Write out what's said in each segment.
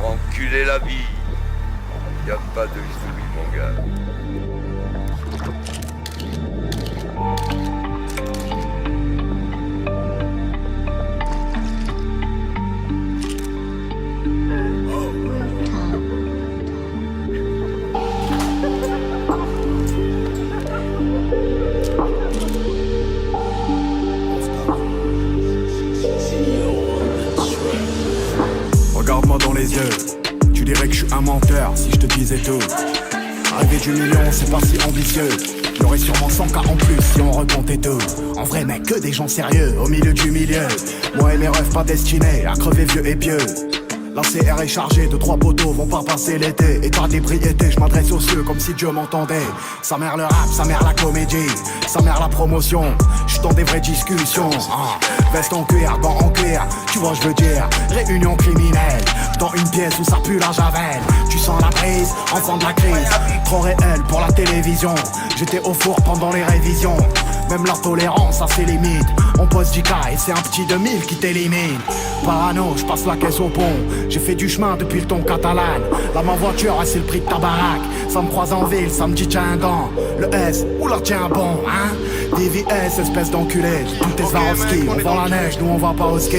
Enculer la vie. Y a pas de souris, mon gars. Regarde-moi dans les yeux, tu dirais que je suis un menteur si je te disais tout. Arriver du million, c'est pas si ambitieux. Y'aurait sûrement 100 cas en plus si on recomptait tout. En vrai mec, que des gens sérieux au milieu du milieu. Moi et mes rêves pas destinés à crever vieux et pieux. La CR est chargée, 2-3 poteaux vont pas passer l'été. État d'ébriété, je m'adresse aux cieux comme si Dieu m'entendait. Sa mère le rap, sa mère la comédie, sa mère la promotion. J'suis dans des vraies discussions. Veste en cuir, banc en cuir, tu vois je veux dire. Réunion criminelle, dans une pièce où ça pue la javel. Tu sens la prise, enfant de la crise. Trop réel pour la télévision. J'étais au four pendant les révisions. Même la tolérance a ses limites. On pose 10K et c'est un petit 2000 qui t'élimine. Parano, je passe la caisse au pont. J'ai fait du chemin depuis le ton catalane. Là ma voiture, c'est le prix de ta baraque. Ça me croise en ville, ça me dit tiens un dent. Le S, oula tiens bon, hein. DVS, espèce d'enculé. Tout est Swarovski, on vend la neige, nous on va pas au ski.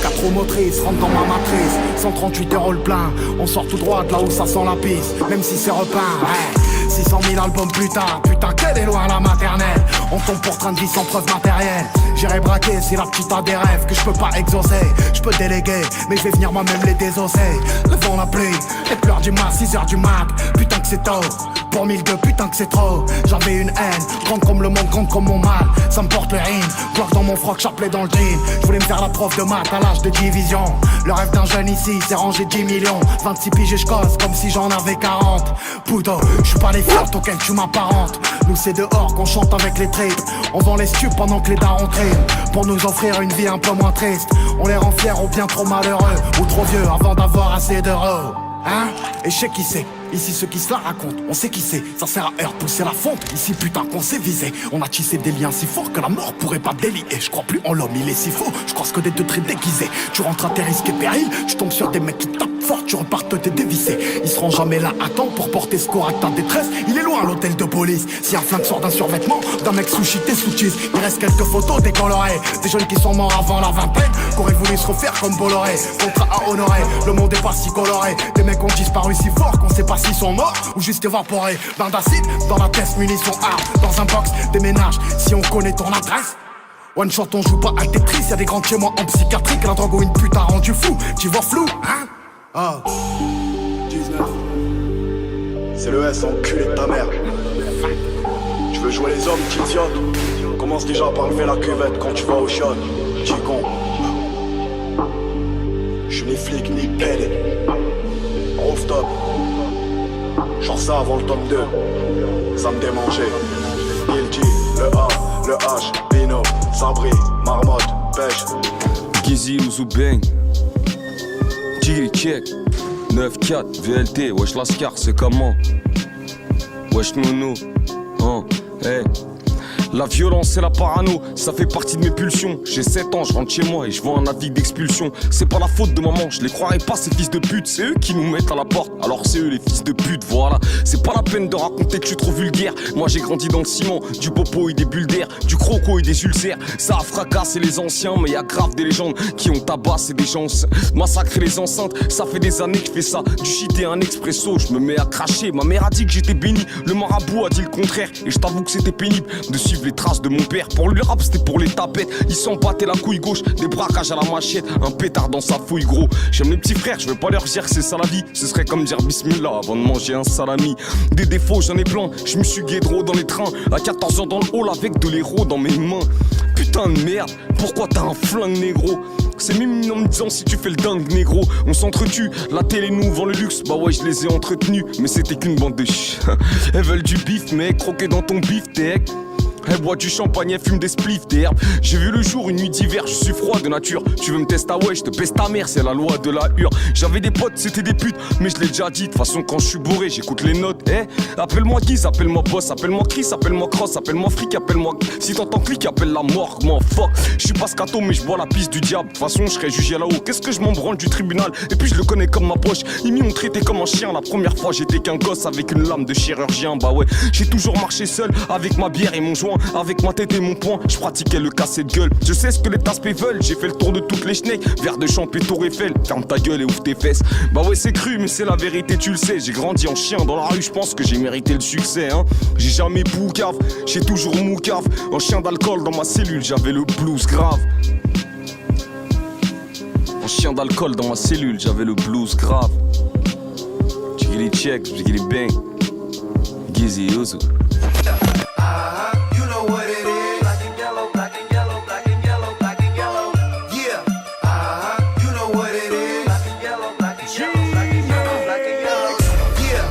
4 roues motrices, rentre dans ma matrice. 138 € le plein, on sort tout droit de là où ça sent la pisse. Même si c'est repeint, ouais. 600 000 albums plus tard, putain quelle est loin la maternelle. On tombe pour train de vie sans preuve matérielle. J'irai braquer si la petite a des rêves que je peux pas exaucer. Je peux déléguer, mais je vais venir moi-même les désosser. Le vent la pluie, les pleurs du mat, 6h du mat. Putain que c'est tôt, pour 1002 putain que c'est trop. J'avais une haine, grande comme le monde, grande comme mon mal. Ça me porte le rime, bloc dans mon froc, chapelet dans le jean. Je voulais me faire la prof de maths à l'âge de division. Le rêve d'un jeune ici, c'est ranger 10 millions. 26 piges et je cause comme si j'en avais 40. Puto, je suis pas les flirts auxquels tu m'apparentes. Nous c'est dehors qu'on chante avec les tripes. On vend les stupes pendant que les darons triment. Pour nous offrir une vie un peu moins triste. On les rend fiers ou bien trop malheureux. Ou trop vieux avant d'avoir assez d'euros. Hein? Et je sais qui c'est. Ici ceux qui se la racontent, on sait qui c'est. Ça sert à heure pousser la fonte. Ici putain qu'on s'est visé. On a tissé des liens si forts que la mort pourrait pas délier. Je crois plus en l'homme, il est si faux. Je croise que des deux traits déguisés. Tu rentres à tes risques et périls. Tu tombes sur des mecs qui tapent fort. Tu repartes t'es dévissé. Ils seront jamais là à temps pour porter secours à ta détresse. Il est loin l'hôtel de police. Si un flingue sort d'un survêtement, d'un mec sushi t'es sous cheese. Il reste quelques photos décolorées. Des jeunes qui sont morts avant la vingtaine. Qu'auraient voulu se refaire comme Bolloré. Contrat à honorer, le monde est pas si coloré. Des mecs ont disparu si fort qu'on sait pas s'ils sont morts ou juste évaporés. Bain d'acide dans la tête, munitions armes. Dans un box, déménage si on connaît ton adresse. One shot on joue pas à Tetris. Y'a des grands chez moi en psychiatrie. Que la drogue ou une pute a rendu fou. Tu vois flou, hein? Ah 19. C'est le S, enculé de ta mère. Tu veux jouer les hommes, petit idiote? Commence déjà par lever la cuvette quand tu vas au shot. Petit con. J'suis ni flic ni pédé. Rooftop. Genre ça avant le top 2. Ça me démangeait. Guilty, le A, le H, Pino, Sabri, Marmotte, Pêche. Gizzy ou Zoubeng. Tigri check. 9-4, VLT, wesh Lascar, c'est comment? Wesh Nounou, hein, hey. La violence et la parano, ça fait partie de mes pulsions. J'ai 7 ans, je rentre chez moi et je vois un avis d'expulsion. C'est pas la faute de maman, je les croirais pas ces fils de pute. C'est eux qui nous mettent à la porte, alors c'est eux les fils de pute, voilà. C'est pas la peine de raconter que je suis trop vulgaire. Moi j'ai grandi dans le ciment, du popo et des bulles d'air, du croco et des ulcères. Ça a fracassé les anciens, mais y a grave des légendes qui ont tabassé des gens. Massacrer les enceintes, ça fait des années que je fais ça. Du shit et un expresso, je me mets à cracher. Ma mère a dit que j'étais béni, le marabout a dit le contraire. Et je t'avoue que c'était pénible de suivre les traces de mon père. Pour lui le rap c'était pour les tapettes. Il s'en battait la couille gauche, des braquages à la machette, un pétard dans sa fouille gros. J'aime les petits frères, je veux pas leur dire que c'est ça la vie. Ce serait comme dire bismillah avant de manger un salami. Des défauts j'en ai plein, je me suis guédro dans les trains. À 14 ans dans le hall avec de l'héros dans mes mains. Putain de merde, pourquoi t'as un flingue négro? C'est mime en me disant si tu fais le dingue négro. On s'entretue, la télé nous vend le luxe. Bah ouais je les ai entretenus, mais c'était qu'une bande de ch. Elles veulent du bif mec, croquer dans ton beefsteak. Elle boit du champagne, elle fume des spliffs, des herbes. J'ai vu le jour, une nuit d'hiver, je suis froid de nature. Tu veux me tester, ouais, je te baisse ta mère, c'est la loi de la hure. J'avais des potes, c'était des putes, mais je l'ai déjà dit. De toute façon, quand je suis bourré, j'écoute les notes. Appelle-moi Guise, appelle-moi Boss, appelle-moi Chris, appelle-moi Cross, appelle-moi Fric, appelle-moi. Si t'entends clic, appelle la mort, moi fuck. Je suis pas scato, mais je bois la piste du diable. De toute façon, je serai jugé là-haut. Qu'est-ce que je m'en branle du tribunal? Et puis je le connais comme ma poche. Ils m'y ont traité comme un chien. La première fois, j'étais qu'un gosse avec une lame de chirurgien. Bah ouais, j'ai toujours marché seul avec ma bière et mon joint, avec ma tête et mon poing. Je pratiquais le cassé de gueule. Je sais ce que les taspés veulent. J'ai fait le tour de toutes les schnecks. Verre de champ et Tour Eiffel. Ferme ta gueule et ouvre tes fesses. Bah ouais, c'est cru, mais c'est la vérité, tu le sais. J'ai grandi en chien dans la rue, je pense que j'ai mérité le succès, hein. J'ai jamais boucave, j'ai toujours moucave. Un chien d'alcool dans ma cellule, j'avais le blues grave. Un chien d'alcool dans ma cellule, j'avais le blues grave. Jiggly check, jiggly bang. Gizzy Uzu. You know what it is. Black and yellow, black and yellow, black and yellow, black and yellow. Yeah. You know what it is. Black and yellow, black and yellow, black and yellow, black and yellow. Yeah.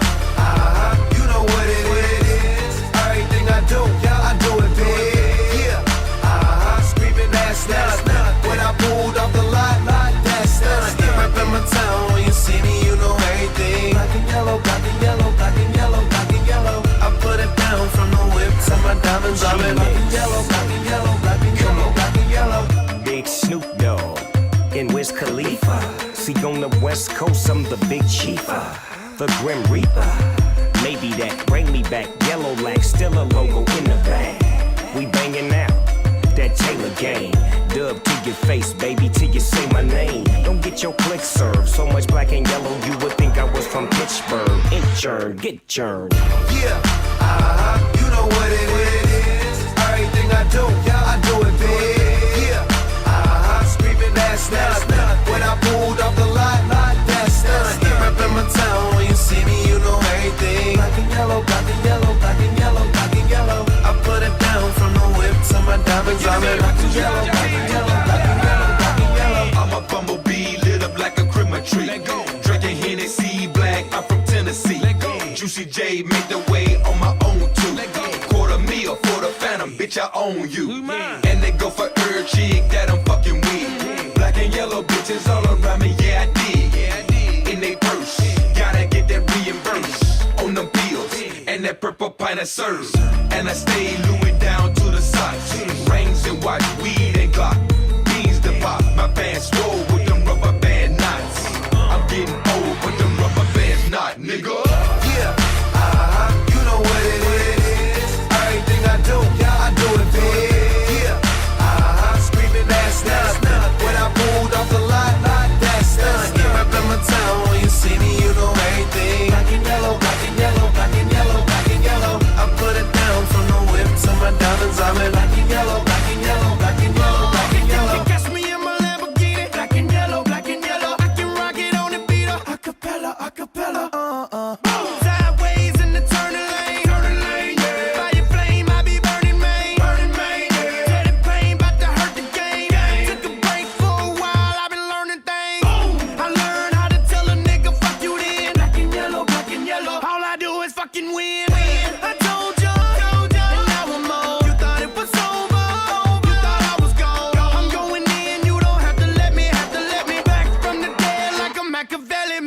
You know what it is. Everything I do, I do it big. Yeah. Screaming that's none. When I pulled off the lot, that's none. Reppin' my town, when you see me, you know everything. Black and yellow, black and yellow, black and yellow, black and yellow. I put it down from the whip to my diamonds. I'm in black and yellow, black and yellow, black and yellow, black and yellow. Big Snoop Dogg and Wiz Khalifa. See on the West Coast, I'm the big chief, the Grim Reaper. Maybe that bring me back. Yellow Lack, still a logo in the bag. We banging out that Taylor gang. Dub to your face, baby, till you say my name. Don't get your click served. So much black and yellow, you would think I was from Pittsburgh. Inchurn, get churned. Yeah, you know what it is. Everything I do, I do it big. Yeah, screaming that's none. When I pulled off the lot, that's none. Reppin' my town, when you see me, you know everything. Black and yellow, black and yellow, black and yellow, black and yellow. I put it down from the whip to my diamonds. I'm in black and yellow, black and yellow, black and yellow, black and yellow. I'm a bumblebee, lit up like a Christmas tree. Drinking Hennessy, black, I'm from Tennessee. Juicy J make the way on my own too. Quarter meal for the phantom, bitch, I own you. And they go for her chick that I'm fucking with. Black and yellow bitches all around me, yeah I did. In they purse, gotta get that reimbursed on them bills. And that purple pint of serves. And I stay Louis down to the socks. Rings and watch, weed and Glock. Beans to pop, my pants swole with them rubber band knots. I'm getting old, but them rubber bands not, nigga. Yeah, you know what it is. Everything I do, I do it big. Yeah, screaming that's none. When I pulled off the lot, that's none. Reppin' my town, when you see me, you know everything. Black and yellow, black and yellow, black and yellow, black and yellow. I put it down from the whip to my diamonds. I'm in black and yellow, black and yellow, black and yellow, black and yellow. You catch me in my Lamborghini, black and yellow, black and yellow. I can rock it on the beater, acapella, acapella. Sideways in the turning lane, yeah. Fire flame, I be burning main, yeah. Tell the pain, bout to hurt the game. Took a break for a while, I been learning things. I learned how to tell a nigga fuck you then. Black and yellow, all I do is fucking win. I told you, and now I'm on. You thought it was over, you thought I was gone. I'm going in, you don't have to let me back from the dead like a Machiavelli.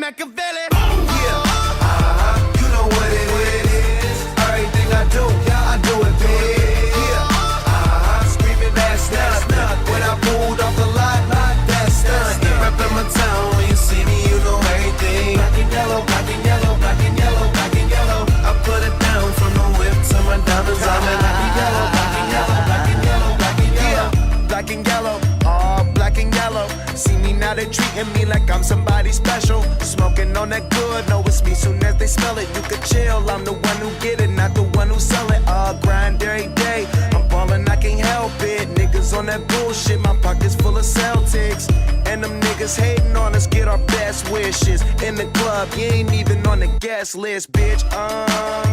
You know what it is. Everything I do, I do it big. Yeah, screaming that's none. When I pulled off the lot, that's none. Reppin' my town, when you see me, you know everything. Black and yellow, black and yellow, black and yellow, black and yellow. I put it down from the whip to my diamonds. I'm in black and yellow, black and yellow, black and yellow, black and yellow. Black and yellow, all black and yellow. See me now, they treating me like I'm somebody special. Smoking on that good, know it's me soon as they smell it. You could chill, I'm the one who get it, not the one who sell it. Grind every day, I'm ballin', I can't help it. Niggas on that bullshit, my pockets full of Celtics. And them niggas hating on us, get our best wishes. In the club, you ain't even on the guest list, bitch.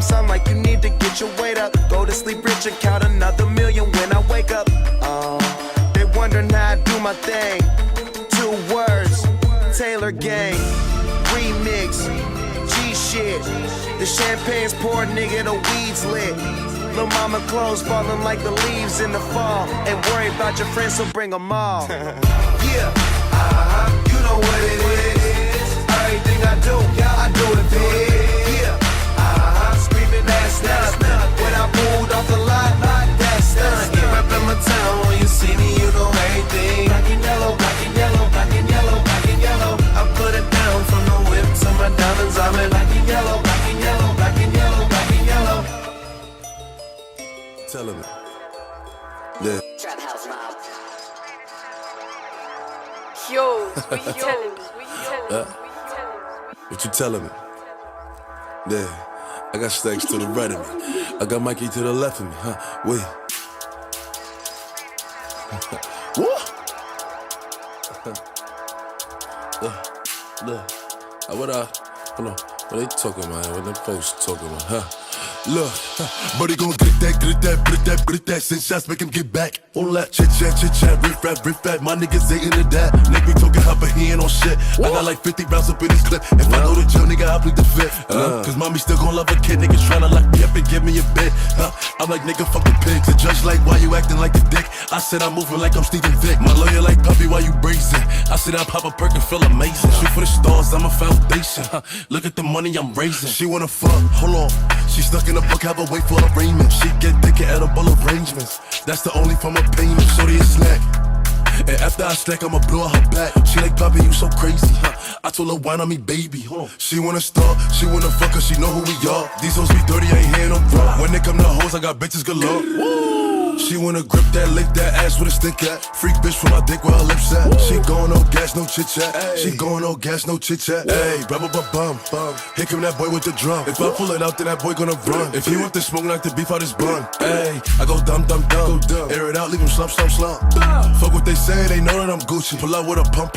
Sound like you need to get your weight up. Go to sleep rich and count another million when I wake up. They wondering how I do my thing. 2 words, Taylor Gang, remix, G shit. The champagne's poured, nigga, the weed's lit. Lil' mama clothes falling like the leaves in the fall. And worry about your friends, so bring them all. Yeah, you know what it is. Everything I do it big. Yeah, screaming that's not. When I pulled off the lot, that's done. Yeah, reppin' my town, when you see me, you know everything. Black and yellow, black and yellow, black and yellow, black and yellow. I put it down from the whip to my diamonds. I'm in black and yellow, black and yellow, black and yellow, black and yellow. Tell him. Yeah. Trap House Mob. Yo, what you telling me? What you telling me? What you telling me? Yeah. I got stacks to the right of me. I got Mikey to the left of me, huh? Wait. What? Look. Hold on. What they talking about? What them folks talking about, huh? Look, buddy gon' get that, send shots, make him get back. All that chit chat, riff rap, my niggas ain't into that. Nigga be talking hot, but he ain't on shit. I got like 50 rounds up in this clip. If I know the jail, nigga, I'll plead the fifth. Cause mommy still gon' love a kid, niggas tryna lock me up and give me a bit. I'm like, nigga, fuck the pigs. The judge like, why you acting like a dick? I said I'm moving like I'm Steven Vick. My lawyer like, puppy, why you bracing? I said I pop a perk and feel amazing. Shoot for the stars, I'm a foundation. Look at the money I'm raising. She wanna fuck, hold on. She stuck in a book, have her wait for arraignment. She get thick at edible arrangements. That's the only form of payment. Shorty a snack. And after I stack, I'ma blow her back. She like, Poppy, you so crazy, huh? I told her, wine on me, baby. She wanna start, she wanna fuck, cause she know who we are. These hoes be dirty, I ain't hearing no raw. When they come to hoes, I got bitches galore. She wanna grip that, lick that ass with a stick at. Freak bitch from my dick where her lips at. She going no gas, no chit chat. She going no gas, no chit chat. Hey, bum. Here come that boy with the drum. If I pull it out, then that boy gonna run. If he want the smoke, knock the beef out his bun. Hey, I go dumb. Air it out, leave him slump. Fuck what they say, they know that I'm Gucci. Pull out with a pump.